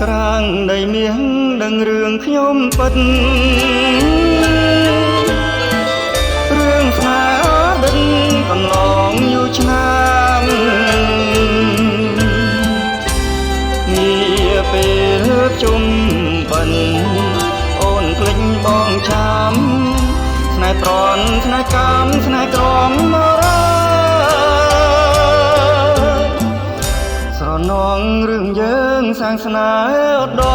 ក្រាងដីមាសដឹងរឿងខ្ញុំពិតរឿងស្នេហ៍ដិតកន្លងយូរឆ្នាំងារពេលជុំបិណ្ឌអូនភ្លេចបងចាំស្នេហ៍ប្រន់ស្នេហ៍កម្មស្នេហ៍ក្រមមរាស្រនងរឿងយើងសាងស្នេហ៍ឧត្ត